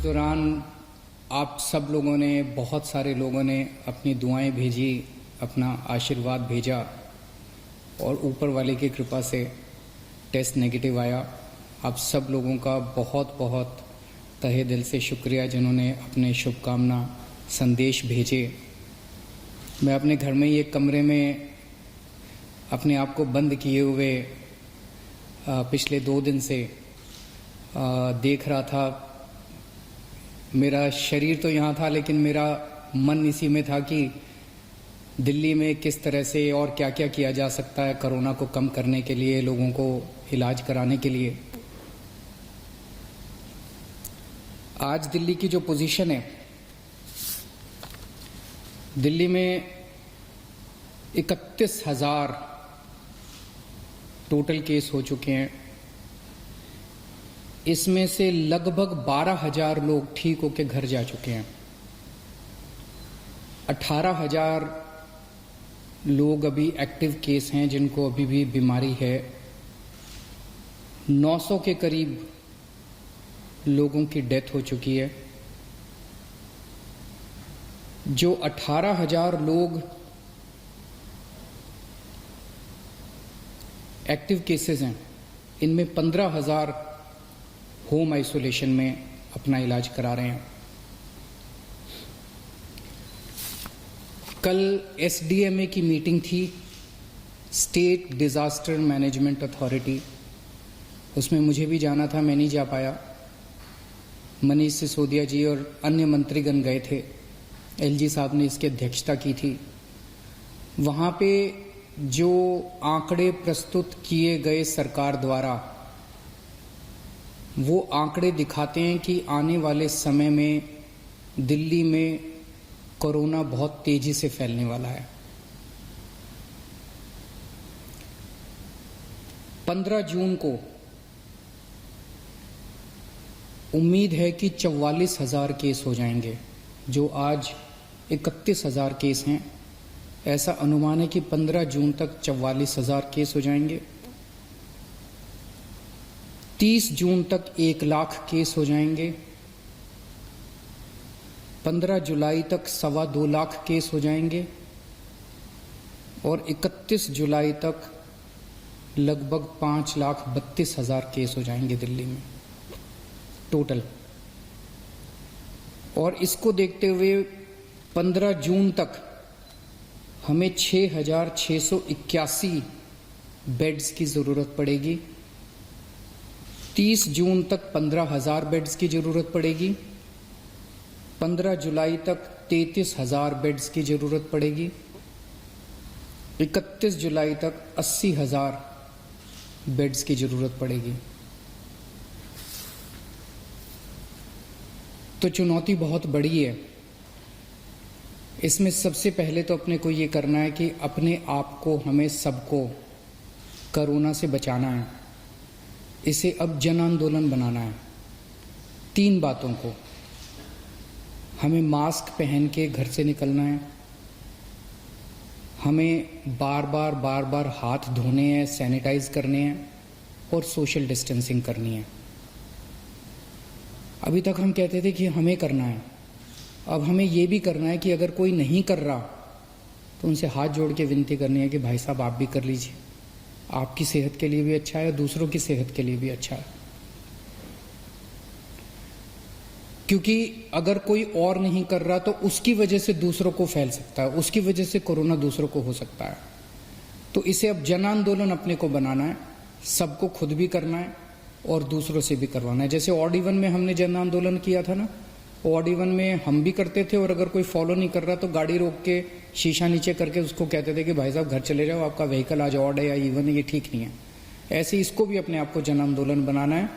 दौरान आप सब लोगों ने, बहुत सारे लोगों ने अपनी दुआएं भेजी, अपना आशीर्वाद भेजा और ऊपर वाले की कृपा से टेस्ट नेगेटिव आया। आप सब लोगों का बहुत बहुत तहे दिल से शुक्रिया जिन्होंने अपने शुभकामना संदेश भेजे। मैं अपने घर में ही एक कमरे में अपने आप को बंद किए हुए पिछले 2 दिन से देख रहा था। मेरा शरीर तो यहाँ था लेकिन मेरा मन इसी में था कि दिल्ली में किस तरह से और क्या क्या किया जा सकता है कोरोना को कम करने के लिए, लोगों को इलाज कराने के लिए। आज दिल्ली की जो पोजीशन है, दिल्ली में 31,000 टोटल केस हो चुके हैं। इसमें से लगभग 12,000 लोग ठीक होकर घर जा चुके हैं। 18,000 लोग अभी एक्टिव केस हैं जिनको अभी भी बीमारी है। 900 के करीब लोगों की डेथ हो चुकी है। जो 18,000 लोग एक्टिव केसेस हैं, इनमें 15,000 होम आइसोलेशन में अपना इलाज करा रहे हैं। कल एसडीएमए की मीटिंग थी, स्टेट डिजास्टर मैनेजमेंट अथॉरिटी। उसमें मुझे भी जाना था, मैं नहीं जा पाया। मनीष सिसोदिया जी और अन्य मंत्रीगण गए थे। एलजी साहब ने इसकी अध्यक्षता की थी। वहां पे जो आंकड़े प्रस्तुत किए गए सरकार द्वारा, वो आंकड़े दिखाते हैं कि आने वाले समय में दिल्ली में कोरोना बहुत तेजी से फैलने वाला है। 15 जून को उम्मीद है कि 44,000 केस हो जाएंगे। जो आज 31,000 केस हैं, ऐसा अनुमान है कि 15 जून तक 44,000 केस हो जाएंगे। 30 जून तक 1 लाख केस हो जाएंगे। 15 जुलाई तक 2.25 लाख केस हो जाएंगे और 31 जुलाई तक लगभग 5,32,000 केस हो जाएंगे दिल्ली में टोटल। और इसको देखते हुए 15 जून तक हमें 6,681 बेड्स की जरूरत पड़ेगी। 30 जून तक 15,000 बेड्स की जरूरत पड़ेगी। 15 जुलाई तक 33,000 बेड्स की जरूरत पड़ेगी। 31 जुलाई तक 80,000 बेड्स की जरूरत पड़ेगी। तो चुनौती बहुत बड़ी है। इसमें सबसे पहले तो अपने को ये करना है कि अपने आप को, हमें सबको कोरोना से बचाना है। इसे अब जन आंदोलन बनाना है। 3 बातों को, हमें मास्क पहन के घर से निकलना है, हमें बार बार हाथ धोने हैं, सैनिटाइज करने हैं और सोशल डिस्टेंसिंग करनी है। अभी तक हम कहते थे कि हमें करना है, अब हमें ये भी करना है कि अगर कोई नहीं कर रहा तो उनसे हाथ जोड़ के विनती करनी है कि भाई साहब आप भी कर लीजिए। आपकी सेहत के लिए भी अच्छा है, दूसरों की सेहत के लिए भी अच्छा है। क्योंकि अगर कोई और नहीं कर रहा तो उसकी वजह से दूसरों को फैल सकता है, उसकी वजह से कोरोना दूसरों को हो सकता है। तो इसे अब जन आंदोलन अपने को बनाना है, सबको खुद भी करना है और दूसरों से भी करवाना है। जैसे ऑड इवन में हमने जन आंदोलन किया था ना, ऑड इवन में हम भी करते थे और अगर कोई फॉलो नहीं कर रहा तो गाड़ी रोक के शीशा नीचे करके उसको कहते थे कि भाई साहब घर चले जाओ, आपका व्हीकल आज ऑड है या इवन है, ये ठीक नहीं है। ऐसे इसको भी अपने आप को जन आंदोलन बनाना है।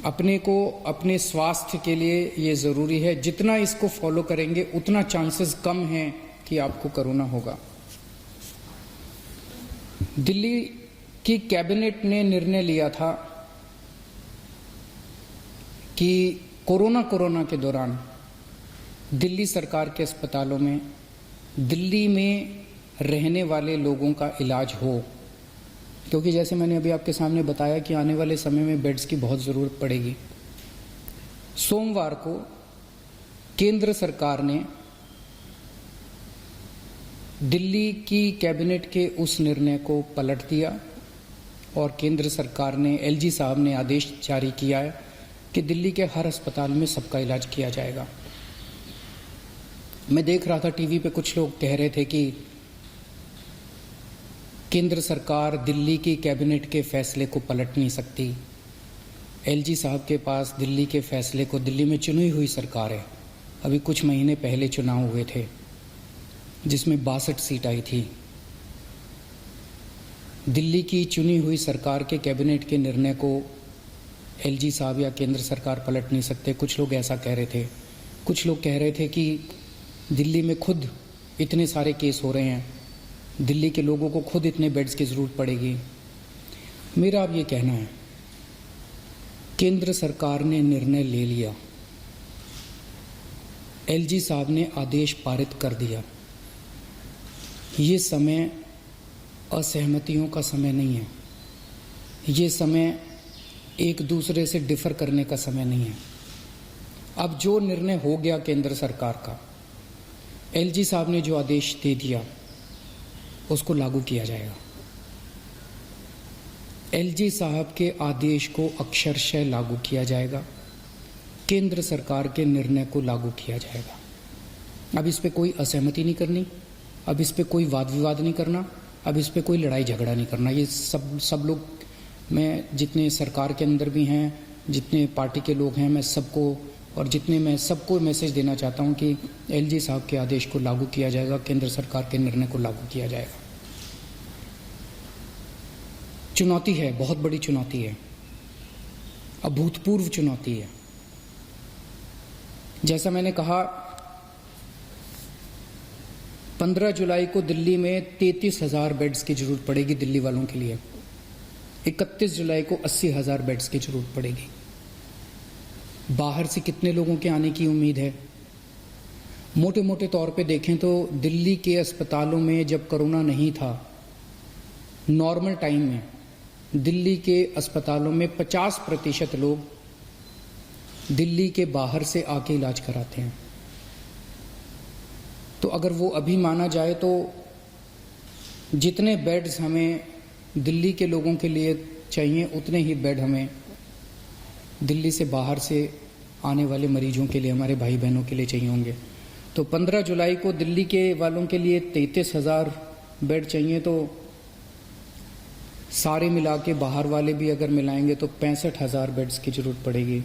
अपने को, अपने स्वास्थ्य के लिए ये जरूरी है। जितना इसको फॉलो करेंगे उतना चांसेस कम हैं कि आपको कोरोना होगा। दिल्ली की कैबिनेट ने निर्णय लिया था कि कोरोना के दौरान दिल्ली सरकार के अस्पतालों में दिल्ली में रहने वाले लोगों का इलाज हो, क्योंकि जैसे मैंने अभी आपके सामने बताया कि आने वाले समय में बेड्स की बहुत ज़रूरत पड़ेगी। सोमवार को केंद्र सरकार ने दिल्ली की कैबिनेट के उस निर्णय को पलट दिया और केंद्र सरकार ने, एलजी साहब ने आदेश जारी किया है कि दिल्ली के हर अस्पताल में सबका इलाज किया जाएगा। मैं देख रहा था टीवी पे, कुछ लोग कह रहे थे कि केंद्र सरकार दिल्ली की कैबिनेट के फैसले को पलट नहीं सकती। एलजी साहब के पास दिल्ली के फैसले को, दिल्ली में चुनी हुई सरकार है, अभी कुछ महीने पहले चुनाव हुए थे जिसमें 62 सीट आई थी। दिल्ली की चुनी हुई सरकार के कैबिनेट के निर्णय को एलजी साहब या केंद्र सरकार पलट नहीं सकते। कुछ लोग ऐसा कह रहे थे। कुछ लोग कह रहे थे कि दिल्ली में खुद इतने सारे केस हो रहे हैं, दिल्ली के लोगों को खुद इतने बेड्स की ज़रूरत पड़ेगी। मेरा अब ये कहना है, केंद्र सरकार ने निर्णय ले लिया, एलजी साहब ने आदेश पारित कर दिया। ये समय असहमतियों का समय नहीं है, ये समय एक दूसरे से डिफर करने का समय नहीं है। अब जो निर्णय हो गया केंद्र सरकार का, एलजी साहब ने जो आदेश दे दिया उसको लागू किया जाएगा। एलजी साहब के आदेश को अक्षरशः लागू किया जाएगा, केंद्र सरकार के निर्णय को लागू किया जाएगा। अब इस पे कोई असहमति नहीं करनी, अब इस पे कोई वाद विवाद नहीं करना, अब इस पे कोई लड़ाई झगड़ा नहीं करना। ये सब लोग, मैं जितने सरकार के अंदर भी हैं, जितने पार्टी के लोग हैं, मैं सबको मैसेज देना चाहता हूं कि एलजी साहब के आदेश को लागू किया जाएगा, केंद्र सरकार के निर्णय को लागू किया जाएगा। चुनौती है, बहुत बड़ी चुनौती है, अभूतपूर्व चुनौती है। जैसा मैंने कहा, 15 जुलाई को दिल्ली में 33,000 बेड्स की जरूरत पड़ेगी दिल्ली वालों के लिए। 31 जुलाई को 80,000 बेड्स की जरूरत पड़ेगी। बाहर से कितने लोगों के आने की उम्मीद है? मोटे मोटे तौर पे देखें तो दिल्ली के अस्पतालों में जब कोरोना नहीं था, नॉर्मल टाइम में दिल्ली के अस्पतालों में 50% लोग दिल्ली के बाहर से आके इलाज कराते हैं। तो अगर वो अभी माना जाए तो जितने बेड्स हमें दिल्ली के लोगों के लिए चाहिए, उतने ही बेड हमें दिल्ली से बाहर से आने वाले मरीजों के लिए, हमारे भाई बहनों के लिए चाहिए होंगे। तो 15 जुलाई को दिल्ली के वालों के लिए 33,000 बेड चाहिए, तो सारे मिला के बाहर वाले भी अगर मिलाएंगे तो 65,000 बेड्स की जरूरत पड़ेगी।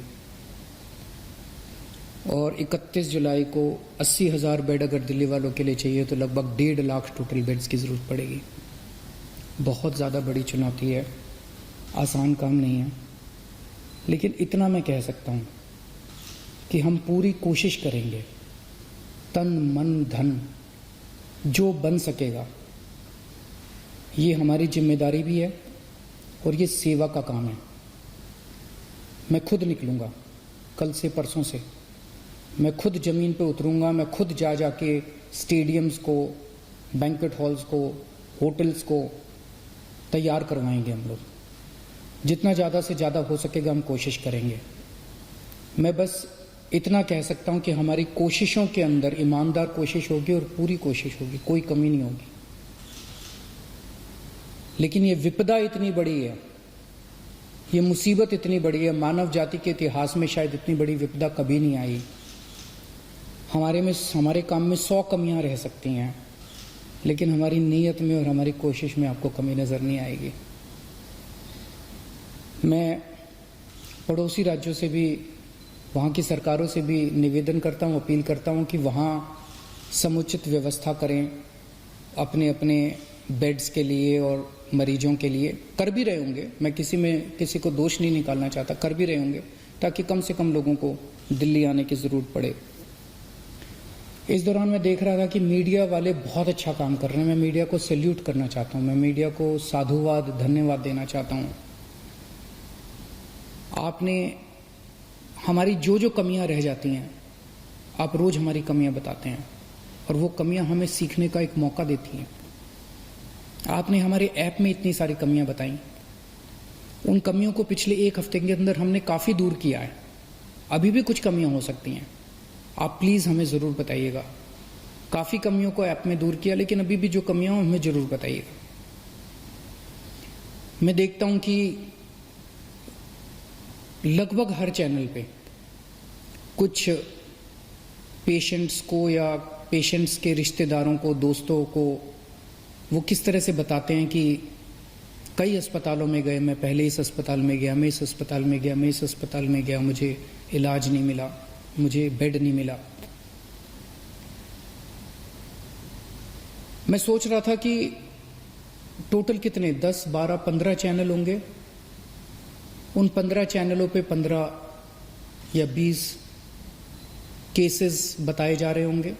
और 31 जुलाई को 80,000 बेड अगर दिल्ली वालों के लिए चाहिए तो लगभग 1.5 लाख टोटल बेड्स की जरूरत पड़ेगी। बहुत ज़्यादा बड़ी चुनौती है, आसान काम नहीं है। लेकिन इतना मैं कह सकता हूँ कि हम पूरी कोशिश करेंगे, तन मन धन जो बन सकेगा। ये हमारी जिम्मेदारी भी है और ये सेवा का काम है। मैं खुद निकलूँगा, कल से परसों से मैं खुद ज़मीन पे उतरूँगा, मैं खुद जाके स्टेडियम्स को, बैंक्वेट हॉल्स को, होटल्स को तैयार करवाएंगे। हम लोग जितना ज़्यादा से ज़्यादा हो सकेगा हम कोशिश करेंगे। मैं बस इतना कह सकता हूँ कि हमारी कोशिशों के अंदर ईमानदार कोशिश होगी और पूरी कोशिश होगी, कोई कमी नहीं होगी। लेकिन ये विपदा इतनी बड़ी है, ये मुसीबत इतनी बड़ी है, मानव जाति के इतिहास में शायद इतनी बड़ी विपदा कभी नहीं आई। हमारे काम में 100 कमियां रह सकती हैं, लेकिन हमारी नीयत में और हमारी कोशिश में आपको कमी नजर नहीं आएगी। मैं पड़ोसी राज्यों से भी, वहाँ की सरकारों से भी निवेदन करता हूँ, अपील करता हूँ कि वहाँ समुचित व्यवस्था करें अपने अपने बेड्स के लिए और मरीजों के लिए। कर भी रहे होंगे, मैं किसी को दोष नहीं निकालना चाहता, कर भी रहे होंगे ताकि कम से कम लोगों को दिल्ली आने की ज़रूरत पड़े। इस दौरान मैं देख रहा था कि मीडिया वाले बहुत अच्छा काम कर रहे हैं। मैं मीडिया को सैल्यूट करना चाहता हूँ, मैं मीडिया को साधुवाद, धन्यवाद देना चाहता हूँ। आपने हमारी जो कमियां रह जाती हैं, आप रोज हमारी कमियां बताते हैं और वो कमियां हमें सीखने का एक मौका देती हैं। आपने हमारे ऐप में इतनी सारी कमियां बताई, उन कमियों को पिछले 1 हफ्ते के अंदर हमने काफ़ी दूर किया है। अभी भी कुछ कमियां हो सकती हैं, आप प्लीज हमें जरूर बताइएगा। काफी कमियों को ऐप में दूर किया, लेकिन अभी भी जो कमियां हो हमें जरूर बताइएगा। मैं देखता हूं कि लगभग हर चैनल पे कुछ पेशेंट्स को या पेशेंट्स के रिश्तेदारों को, दोस्तों को वो किस तरह से बताते हैं कि कई अस्पतालों में गए, मैं पहले इस अस्पताल में गया, मैं इस अस्पताल में गया, मैं इस अस्पताल में गया, मुझे इलाज नहीं मिला, मुझे बेड नहीं मिला। मैं सोच रहा था कि टोटल कितने 10, 12, 15 चैनल होंगे। उन 15 चैनलों पे 15 या 20 केसेस बताए जा रहे होंगे,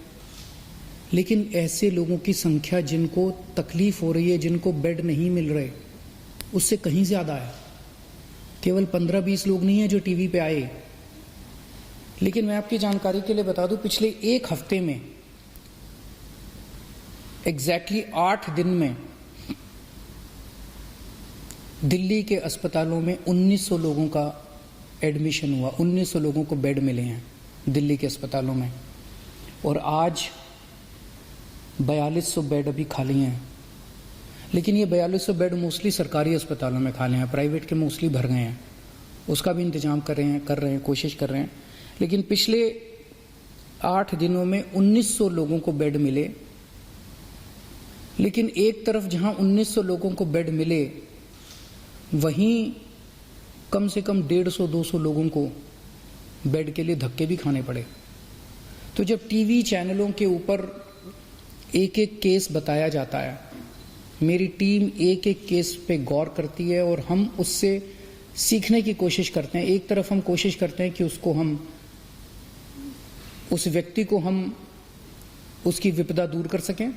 लेकिन ऐसे लोगों की संख्या जिनको तकलीफ हो रही है, जिनको बेड नहीं मिल रहे, उससे कहीं ज्यादा है। केवल 15-20 लोग नहीं है जो टीवी पे आए। लेकिन मैं आपकी जानकारी के लिए बता दूं, पिछले एक हफ्ते में एग्जैक्टली 8 दिन में दिल्ली के अस्पतालों में 1900 लोगों का एडमिशन हुआ, 1900 लोगों को बेड मिले हैं दिल्ली के अस्पतालों में। और आज 4200 बेड अभी खाली हैं। लेकिन ये 4200 बेड मोस्टली सरकारी अस्पतालों में खाली हैं, प्राइवेट के मोस्टली भर गए हैं। उसका भी इंतजाम कर रहे हैं, कोशिश कर रहे हैं। लेकिन पिछले 8 दिनों में 1900 लोगों को बेड मिले। लेकिन एक तरफ जहां 1900 लोगों को बेड मिले, वहीं कम से कम 150-200 लोगों को बेड के लिए धक्के भी खाने पड़े। तो जब टीवी चैनलों के ऊपर एक एक केस बताया जाता है, मेरी टीम एक एक केस पे गौर करती है और हम उससे सीखने की कोशिश करते हैं। एक तरफ हम कोशिश करते हैं कि उस व्यक्ति को हम उसकी विपदा दूर कर सकें,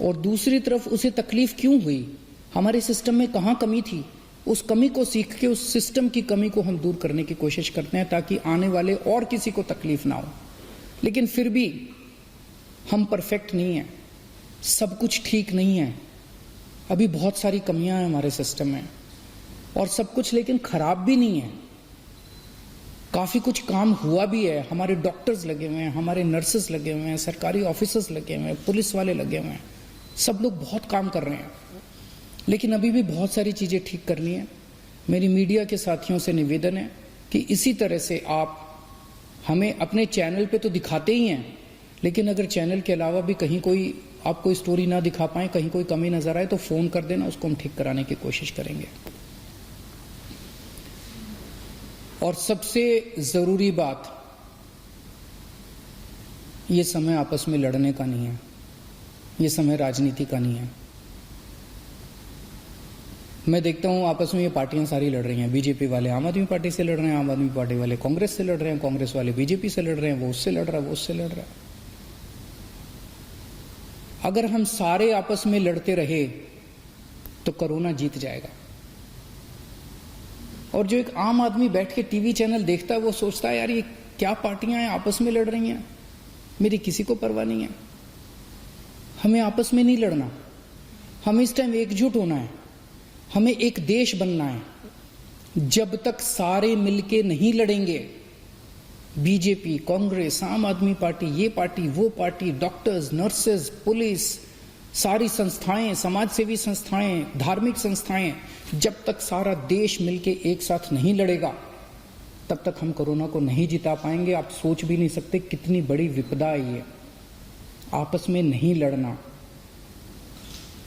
और दूसरी तरफ उसे तकलीफ क्यों हुई, हमारे सिस्टम में कहाँ कमी थी, उस कमी को सीख के उस सिस्टम की कमी को हम दूर करने की कोशिश करते हैं, ताकि आने वाले और किसी को तकलीफ ना हो। लेकिन फिर भी हम परफेक्ट नहीं हैं, सब कुछ ठीक नहीं है, अभी बहुत सारी कमियां हैं हमारे सिस्टम में, और सब कुछ लेकिन खराब भी नहीं है। काफी कुछ काम हुआ भी है, हमारे डॉक्टर्स लगे हुए हैं, हमारे नर्सेस लगे हुए हैं, सरकारी ऑफिसर्स लगे हुए हैं, पुलिस वाले लगे हुए हैं, सब लोग बहुत काम कर रहे हैं। लेकिन अभी भी बहुत सारी चीजें ठीक करनी है। मेरी मीडिया के साथियों से निवेदन है कि इसी तरह से आप हमें अपने चैनल पे तो दिखाते ही हैं, लेकिन अगर चैनल के अलावा भी कहीं कोई आप कोई स्टोरी ना दिखा पाए, कहीं कोई कमी नजर आए, तो फोन कर देना, उसको हम ठीक कराने की कोशिश करेंगे। और सबसे जरूरी बात, ये समय आपस में लड़ने का नहीं है, ये समय राजनीति का नहीं है। मैं देखता हूं आपस में ये पार्टियां सारी लड़ रही हैं। बीजेपी वाले आम आदमी पार्टी से लड़ रहे हैं, आम आदमी पार्टी वाले कांग्रेस से लड़ रहे हैं, कांग्रेस वाले बीजेपी से लड़ रहे हैं, वो उससे लड़ रहा है, वो उससे लड़ रहा है। अगर हम सारे आपस में लड़ते रहे तो कोरोना जीत जाएगा। और जो एक आम आदमी बैठ के टीवी चैनल देखता है, वो सोचता है यार ये क्या पार्टियां हैं, आपस में लड़ रही हैं, मेरी किसी को परवाह नहीं है। हमें आपस में नहीं लड़ना, हमें इस टाइम एकजुट होना है, हमें एक देश बनना है। जब तक सारे मिलके नहीं लड़ेंगे, बीजेपी, कांग्रेस, आम आदमी पार्टी, ये पार्टी, वो पार्टी, डॉक्टर्स, नर्सेज, पुलिस, सारी संस्थाएं, समाजसेवी संस्थाएं, धार्मिक संस्थाएं, जब तक सारा देश मिलके एक साथ नहीं लड़ेगा, तब तक हम कोरोना को नहीं जिता पाएंगे। आप सोच भी नहीं सकते कितनी बड़ी विपदा है ये। आपस में नहीं लड़ना,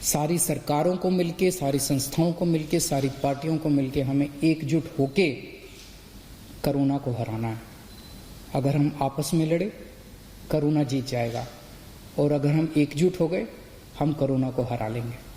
सारी सरकारों को मिलके, सारी संस्थाओं को मिलके, सारी पार्टियों को मिलके हमें एकजुट होके कोरोना को हराना है। अगर हम आपस में लड़े, कोरोना जीत जाएगा, और अगर हम एकजुट हो गए, हम कोरोना को हरा लेंगे।